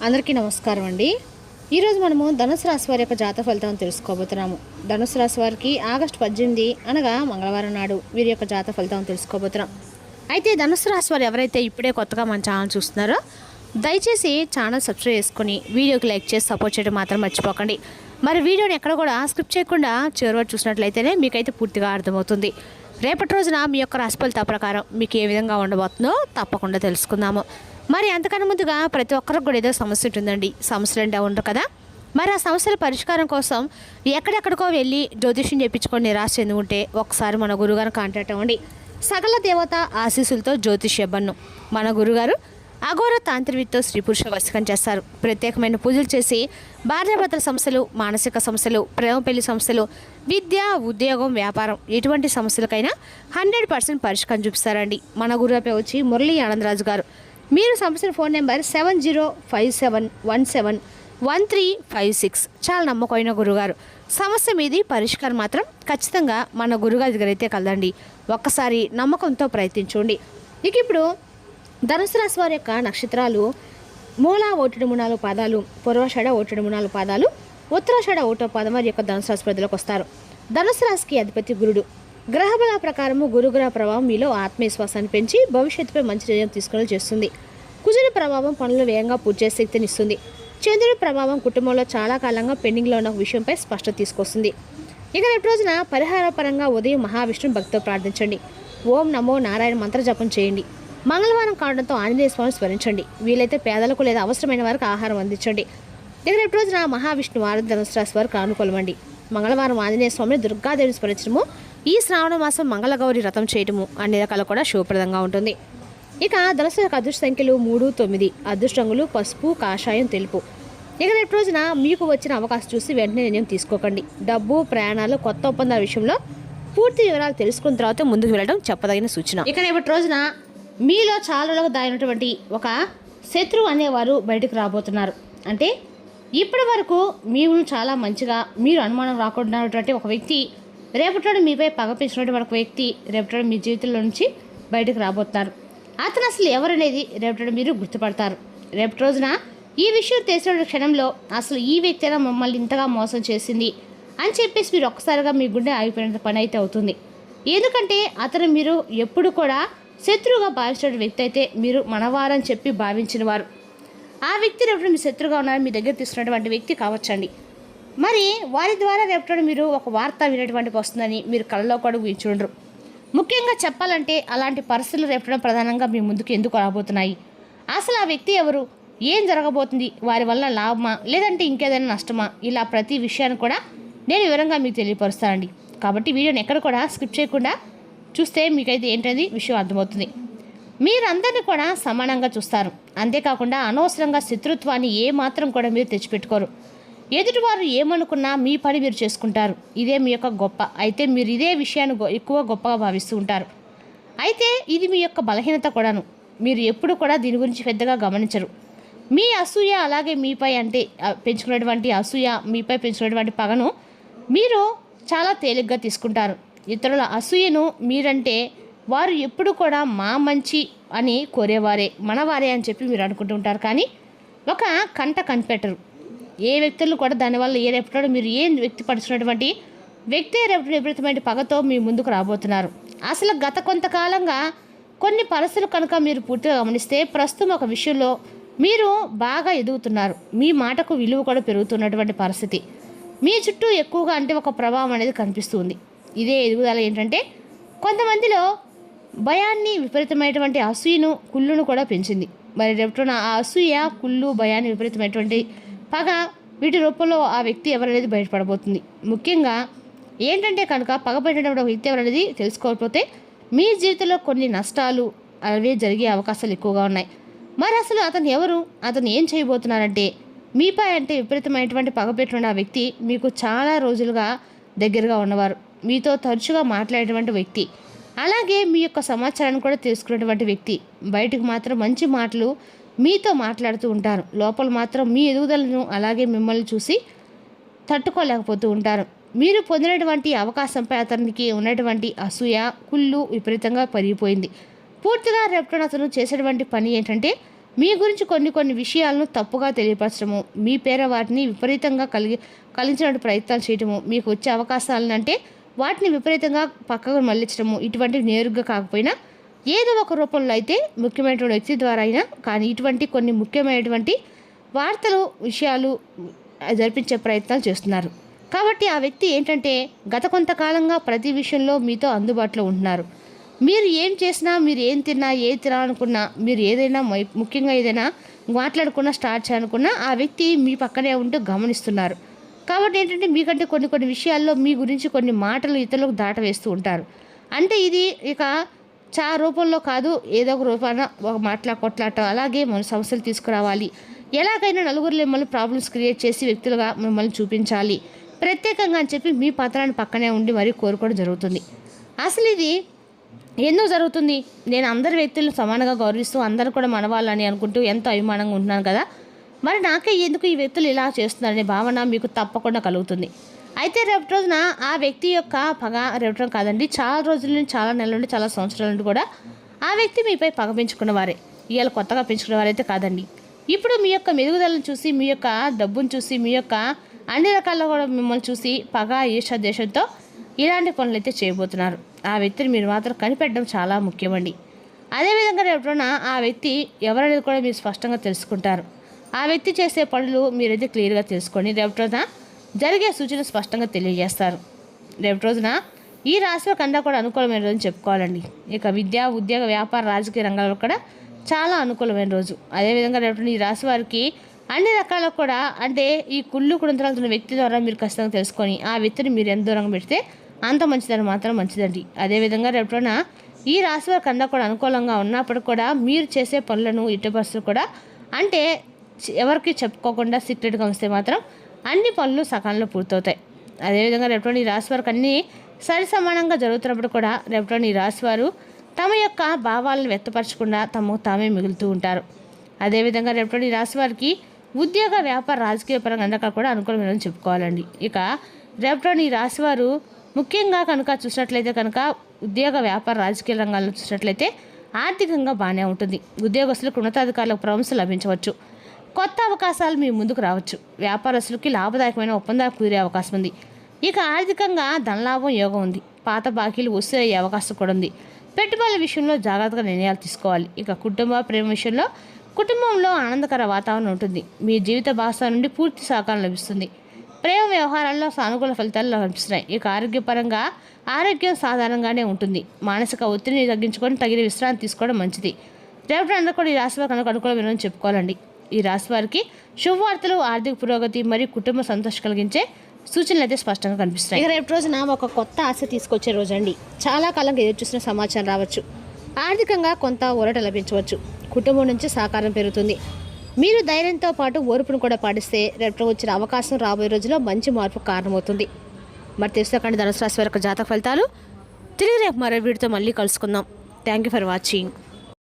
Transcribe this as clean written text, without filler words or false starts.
అందరికీ నమస్కారం అండి. ఈరోజు మనము ధనుసు రాశి వారి యొక్క జాతక ఫలితాలను తెలుసుకోబోతున్నాము. ధనుసు రాశి వారికి ఆగస్టు 18 అనగా మంగళవారం నాడు వీరి యొక్క జాతక ఫలితాలను తెలుసుకోబోతున్నాం. అయితే ధనుసు రాశి వారు ఎవరైతే ఇప్పుడే కొత్తగా మన ఛానల్ చూస్తున్నారో దయచేసి ఛానల్ సబ్స్క్రైబ్ చేసుకొని వీడియోకి లైక్ చేసి సపోర్ట్ చేయడం మాత్రం మర్చిపోకండి. మరి వీడియోని ఎక్కడ కూడా స్కిప్ చేయకుండా చివరి వరకు చూసినట్లయితేనే మీకైతే పూర్తిగా అర్థమవుతుంది. రేపటి రోజున మీ యొక్క రాశి ఫలితాల ప్రకారం మీకు ఏ విధంగా ఉండబోతుందో తప్పకుండా తెలుసుకుందాము. మరి అంతకన్నా ముందుగా ప్రతి ఒక్కరికి కూడా ఏదో సమస్య ఉంటుందండి. సమస్యలు అంటే ఉండరు కదా. మరి ఆ సమస్యల పరిష్కారం కోసం ఎక్కడెక్కడికో వెళ్ళి జ్యోతిష్యం చేయించుకొని నిరాశ చెంది ఉంటే ఒకసారి మన గురుగారిని కాంటాక్ట్ అవ్వండి. సకల దేవత ఆశీస్సులతో జ్యోతిష్యబ్బన్ను మన గురుగారు అఘోర తాంత్రికతో స్త్రీ పురుష వశకం చేస్తారు. ప్రత్యేకమైన పూజలు చేసి భార్యాభర్తల సమస్యలు, మానసిక సమస్యలు, ప్రేమ పెళ్లి సమస్యలు, విద్య, ఉద్యోగం, వ్యాపారం ఎటువంటి సమస్యలకైనా 100% పరిష్కారం చూపిస్తారండి. మన గురువు వచ్చి మురళీ ఆనందరాజు గారు. మీరు సంప్రదించిన ఫోన్ నెంబర్ 7057171356. చాలా నమ్మకమైన గురుగారు. సమస్య మీది పరిష్కారం మాత్రం ఖచ్చితంగా మన గురుగారి దగ్గర అయితే కలదండి. ఒక్కసారి నమ్మకంతో ప్రయత్నించండి. ఇక ఇప్పుడు ధనుసు రాశి వారి యొక్క నక్షత్రాలు మూల 1-4 పాదాలు, పూర్వాషాఢ 1-4 పాదాలు, ఉత్తరాషాఢ 1వ పాదం వారి యొక్క ధనుసు రాశి పరిధిలోకి వస్తారు. ధనుసు రాశికి అధిపతి గురుడు. గ్రహబల ప్రకారము గురుగ్రహ ప్రభావం మీలో ఆత్మవిశ్వాసాన్ని పెంచి భవిష్యత్తుపై మంచి నిర్ణయం తీసుకునేలా చేస్తుంది. కుజుని ప్రభావం పనులు వేగంగా పూర్తి చేసే శక్తిని ఇస్తుంది. చంద్రుడి ప్రభావం కుటుంబంలో చాలా కాలంగా పెండింగ్లో ఉన్న విషయంపై స్పష్టత తీసుకొస్తుంది. ఇక రేపు రోజున పరిహార పరంగా ఉదయం మహావిష్ణు భక్తితో ప్రార్థించండి. ఓం నమో నారాయణ మంత్ర జపం చేయండి. మంగళవారం కావడంతో ఆంజనేయ స్వామిని స్మరించండి. వీలైతే పేదలకు లేదా అవసరమైన వారికి ఆహారం అందించండి. ఇక రేపు రోజున మహావిష్ణు వారం ధనుసు రాశి వారికి అనుకూలమండి. మంగళవారం ఆంజనేయ స్వామిని దుర్గాదేవిని స్మరించడము, ఈ శ్రావణ మాసం మంగళగౌరి వ్రతం చేయటము అన్ని రకాలు కూడా శుభప్రదంగా ఉంటుంది. ఇక ధనుసు యొక్క అదృష్ట సంఖ్యలు 3, 9. అదృష్ట రంగులు పసుపు, కాషాయం, తెలుపు. ఇక రేపు రోజున మీకు వచ్చిన అవకాశం చూసి వెంటనే నిర్ణయం తీసుకోకండి. డబ్బు, ప్రయాణాలు, కొత్త ఒప్పందాల విషయంలో పూర్తి వివరాలు తెలుసుకున్న తర్వాత ముందుకు వెళ్ళడం చెప్పదగిన సూచన. ఇక రేపటి రోజున మీలో చాలా దాగినటువంటి ఒక శత్రువు అనేవారు బయటకు రాబోతున్నారు. అంటే ఇప్పటి వరకు మీరు చాలా మంచిగా మీరు అనుమానం రాకుండాటువంటి ఒక వ్యక్తి రేపటి మీపై పగ పెంచినటువంటి ఒక వ్యక్తి రేపటి మీ జీవితంలో నుంచి బయటకు రాబోతున్నారు. అతను అసలు ఎవరనేది రేపటి మీరు గుర్తుపడతారు. రేపటి రోజున ఈ విషయం తెలిసిన క్షణంలో అసలు ఈ వ్యక్తి అయినా మమ్మల్ని ఇంతగా మోసం చేసింది అని చెప్పేసి మీరు ఒక్కసారిగా మీ గుండె ఆగిపోయినంత పని అయితే అవుతుంది. ఎందుకంటే అతను మీరు ఎప్పుడు కూడా శత్రువుగా భావించిన వ్యక్తి అయితే మీరు మనవారని చెప్పి భావించిన వారు. ఆ వ్యక్తి రేపటి మీ శత్రువుగా ఉన్నారని మీ దగ్గర తీసుకున్నటువంటి వ్యక్తి కావచ్చండి. మరి వారి ద్వారా రేపటి మీరు ఒక వార్త వినేటువంటి వస్తుందని మీరు కళ్ళలో కూడా ఊహించుండరు. ముఖ్యంగా చెప్పాలంటే అలాంటి పరిస్థితులు రేపటి ప్రధానంగా మీ ముందుకు ఎందుకు రాబోతున్నాయి, అసలు ఆ వ్యక్తి ఎవరు, ఏం జరగబోతుంది, వారి వల్ల లాభమా లేదంటే ఇంకేదైనా నష్టమా, ఇలా ప్రతి విషయాన్ని కూడా నేను వివరంగా మీకు తెలియపరుస్తానండి. కాబట్టి వీడియోని ఎక్కడ కూడా స్కిప్ చేయకుండా చూస్తే మీకైతే ఏంటది విషయం అర్థమవుతుంది. మీరందరినీ కూడా సమానంగా చూస్తారు. అంతేకాకుండా అనవసరంగా శత్రుత్వాన్ని ఏమాత్రం కూడా మీరు తెచ్చిపెట్టుకోరు. ఎదుటివారు ఏమనుకున్నా మీ పని మీరు చేసుకుంటారు. ఇదే మీ యొక్క గొప్ప. అయితే మీరు ఇదే విషయాన్ని ఎక్కువ గొప్పగా భావిస్తూ ఉంటారు. అయితే ఇది మీ యొక్క బలహీనత కూడాను. మీరు ఎప్పుడు కూడా దీని గురించి పెద్దగా గమనించరు. మీ అసూయ అలాగే మీపై అంటే పెంచుకున్నటువంటి అసూయ, మీపై పెంచుకున్నటువంటి పగను మీరు చాలా తేలిగ్గా తీసుకుంటారు. ఇతరుల అసూయను మీరంటే వారు ఎప్పుడు కూడా మా మంచి అని కోరేవారే, మనవారే అని చెప్పి మీరు అనుకుంటూ ఉంటారు. కానీ ఒక కంట కనిపెట్టరు. ఏ వ్యక్తులు కూడా దానివల్ల ఏ రేపటి మీరు ఏ వ్యక్తి పడుతున్నటువంటి వ్యక్తి రేపటి విపరీతమైన పగతో మీ ముందుకు రాబోతున్నారు. అసలు గత కొంతకాలంగా కొన్ని పరిస్థితులు కనుక మీరు పూర్తిగా గమనిస్తే ప్రస్తుతం ఒక విషయంలో మీరు బాగా ఎదుగుతున్నారు. మీ మాటకు విలువ కూడా పెరుగుతున్నటువంటి పరిస్థితి మీ చుట్టూ ఎక్కువగా అంటే ఒక ప్రభావం అనేది కనిపిస్తుంది. ఇదే ఎదుగుదల ఏంటంటే కొంతమందిలో భయాన్ని, విపరీతమైనటువంటి అసూయను, కుళ్ళును కూడా పెంచింది. మరి రేపటిన ఆ అసూయ, కుళ్ళు, భయాన్ని, విపరీతమైనటువంటి పగ వీటి రూపంలో ఆ వ్యక్తి ఎవరనేది బయటపడబోతుంది. ముఖ్యంగా ఏంటంటే కనుక పగబెట్టినప్పుడు ఒక వ్యక్తి ఎవరనేది తెలుసుకోకపోతే మీ జీవితంలో కొన్ని నష్టాలు అవే జరిగే అవకాశాలు ఎక్కువగా ఉన్నాయి. మరి అసలు అతను ఎవరు, అతను ఏం చేయబోతున్నారంటే మీపై అంటే విపరీతమైనటువంటి పగబెట్టిన ఆ వ్యక్తి మీకు చాలా రోజులుగా దగ్గరగా ఉన్నవారు, మీతో తరచుగా మాట్లాడేటువంటి వ్యక్తి, అలాగే మీ యొక్క సమాచారాన్ని కూడా తెలుసుకునేటువంటి వ్యక్తి. బయటకు మాత్రం మంచి మాటలు మీతో మాట్లాడుతూ ఉంటారు. లోపల మాత్రం మీ ఎదుగుదలను అలాగే మిమ్మల్ని చూసి తట్టుకోలేకపోతూ ఉంటారు. మీరు పొందినటువంటి అవకాశంపై అతనికి ఉన్నటువంటి అసూయ, కుళ్ళు విపరీతంగా పెరిగిపోయింది. పూర్తిగా రేపటి అతను చేసేటువంటి పని ఏంటంటే మీ గురించి కొన్ని విషయాలను తప్పుగా తెలియపరచడము, మీ పేర వాటిని విపరీతంగా కలిగించినట్టు ప్రయత్నాలు చేయడము, మీకు వచ్చే అవకాశాలను అంటే వాటిని విపరీతంగా పక్కకు మళ్ళించడము, ఇటువంటివి నేరుగా కాకపోయినా ఏదో ఒక రూపంలో అయితే ముఖ్యమైనటువంటి వ్యక్తి ద్వారా అయినా కానీ ఇటువంటి కొన్ని ముఖ్యమైనటువంటి వార్తలు విషయాలు జరిపించే ప్రయత్నాలు చేస్తున్నారు. కాబట్టి ఆ వ్యక్తి ఏంటంటే గత కొంతకాలంగా ప్రతి విషయంలో మీతో అందుబాటులో ఉంటున్నారు. మీరు ఏం చేసినా, మీరు ఏం తిన్నా, ఏది తినాలనుకున్నా, మీరు ఏదైనా ముఖ్యంగా ఏదైనా మాట్లాడుకున్నా, స్టార్ట్ చేయాలనుకున్నా ఆ వ్యక్తి మీ పక్కనే ఉంటూ గమనిస్తున్నారు. కాబట్టి ఏంటంటే మీకంటే కొన్ని విషయాల్లో మీ గురించి కొన్ని మాటలు ఇతరులకు దాటవేస్తూ ఉంటారు. అంటే ఇది ఇక రూపంలో కాదు, ఏదో ఒక రూపాన ఒక కొట్లాటం, అలాగే మన సమస్యలు తీసుకురావాలి, ఎలాగైనా నలుగురు మిమ్మల్ని ప్రాబ్లమ్స్ క్రియేట్ చేసి వ్యక్తులుగా మిమ్మల్ని చూపించాలి ప్రత్యేకంగా అని చెప్పి మీ పత్రాన్ని పక్కనే ఉండి మరీ కోరుకోవడం జరుగుతుంది. అసలు ఇది ఎందుకు జరుగుతుంది? నేను అందరి వ్యక్తులను సమానంగా గౌరవిస్తూ అందరూ కూడా మనవాళ్ళని అనుకుంటూ ఎంతో అభిమానంగా ఉంటున్నాను కదా, మరి నాకే ఎందుకు ఈ వ్యక్తులు ఇలా చేస్తున్నారనే భావన మీకు తప్పకుండా కలుగుతుంది. అయితే రేపటి రోజున ఆ వ్యక్తి యొక్క పగ రేపటం కాదండి, చాలా రోజుల నుండి, చాలా నెలల నుండి, చాలా సంవత్సరాల నుండి కూడా ఆ వ్యక్తి మీపై పగ పెంచుకున్న వారే. ఇవాళ కొత్తగా పెంచుకున్న వారైతే కాదండి. ఇప్పుడు మీ యొక్క మెరుగుదలను చూసి, మీ యొక్క డబ్బును చూసి, మీ యొక్క అన్ని రకాల్లో కూడా మిమ్మల్ని చూసి పగ, ఈర్ష, దేశంతో ఇలాంటి పనులు అయితే చేయబోతున్నారు. ఆ వ్యక్తిని మీరు మాత్రం కనిపెట్టడం చాలా ముఖ్యమండి. అదేవిధంగా రేపటిన ఆ వ్యక్తి ఎవరనేది కూడా మీరు స్పష్టంగా తెలుసుకుంటారు. ఆ వ్యక్తి చేసే పనులు మీరైతే క్లియర్గా తెలుసుకొని రేపటి రోజున జరిగే సూచన స్పష్టంగా తెలియజేస్తారు. రేపటి రోజున ఈ రాశి కన్నా కూడా అనుకూలమైన రోజు చెప్పుకోవాలండి. ఇక విద్య, ఉద్యోగ, వ్యాపార, రాజకీయ రంగాల్లో కూడా చాలా అనుకూలమైన రోజు. అదేవిధంగా రేపటి ఈ రాశి వారికి అన్ని రకాల కూడా అంటే ఈ కుళ్ళు కుడంతరాలుతున్న వ్యక్తి ద్వారా మీరు ఖచ్చితంగా తెలుసుకొని ఆ వ్యక్తిని మీరు ఎంత దూరంగా పెడితే అంత మంచిదని మాత్రం మంచిదండి. అదేవిధంగా రేపటిన ఈ రాశి వారి కన్నా కూడా అనుకూలంగా ఉన్నప్పుడు కూడా మీరు చేసే పనులను ఇటు పరిస్థితులు కూడా అంటే ఎవరికి చెప్పుకోకుండా సీక్రెట్గా ఉంచితే మాత్రం అన్ని పనులు సకాలంలో పూర్తవుతాయి. అదేవిధంగా రేపటి ఈ రాశి వారికి అన్నీ సరి సమానంగా జరుగుతున్నప్పుడు కూడా రేపటి ఈ రాశి వారు తమ యొక్క భావాలను వ్యక్తపరచకుండా తమకు తామే మిగులుతూ ఉంటారు. అదేవిధంగా రేపటి ఈ రాశి వారికి ఉద్యోగ, వ్యాపార, రాజకీయ పరంగా అన్నీ కూడా అనుకూలమైన చెప్పుకోవాలండి. ఇక రేపటి ఈ రాశి వారు ముఖ్యంగా కనుక చూసినట్లయితే కనుక ఉద్యోగ, వ్యాపార, రాజకీయ రంగాల్లో చూసినట్లయితే ఆర్థికంగా బాగానే ఉంటుంది. ఉద్యోగస్తులకు ఉన్నతాధికారులకు ప్రమోషన్ లభించవచ్చు. కొత్త అవకాశాలు మీ ముందుకు రావచ్చు. వ్యాపారస్తులకి లాభదాయకమైన ఒప్పందాలు కుదిరే అవకాశం ఉంది. ఇక ఆర్థికంగా ధనలాభం యోగం ఉంది. పాత బాకీలు వసూలు అయ్యే అవకాశం కూడా ఉంది. పెట్టుబడుల విషయంలో జాగ్రత్తగా నిర్ణయాలు తీసుకోవాలి. ఇక ప్రేమ విషయంలో కుటుంబంలో ఆనందకర వాతావరణం ఉంటుంది. మీ జీవిత భాగస్వామి నుండి పూర్తి సహకారం లభిస్తుంది. ప్రేమ వ్యవహారాల్లో సానుకూల ఫలితాలు లభిస్తున్నాయి. ఇక ఆరోగ్యం సాధారణంగానే ఉంటుంది. మానసిక ఒత్తిడిని తగ్గించుకొని తగిన విశ్రాంతి తీసుకోవడం మంచిది. రేపటి అందరూ కూడా ఈ రాశి వారికి అనుకూలమైన చెప్పుకోవాలండి. ఈ రాశి వారికి శుభవార్తలు, ఆర్థిక పురోగతి మరియు కుటుంబ సంతోషం కలిగించే సూచనలు అయితే స్పష్టంగా కనిపిస్తాయి. ఇక రేపు రోజున ఒక కొత్త ఆశ తీసుకొచ్చే రోజండి. చాలా కాలంగా ఎదురు చూసిన సమాచారం రావచ్చు. ఆర్థికంగా కొంత ఊరట లభించవచ్చు. కుటుంబం నుంచి సహకారం పెరుగుతుంది. మీరు ధైర్యంతో పాటు ఓర్పును కూడా పాటిస్తే రేపు వచ్చిన అవకాశం రాబోయే రోజుల్లో మంచి మార్పు కారణమవుతుంది. మరి తెలుసుకోకండి ధనుసు రాశి వారి జాతక ఫలితాలు. తిరిగి రేపు మరో వీడితో మళ్ళీ కలుసుకుందాం. Thank you for watching.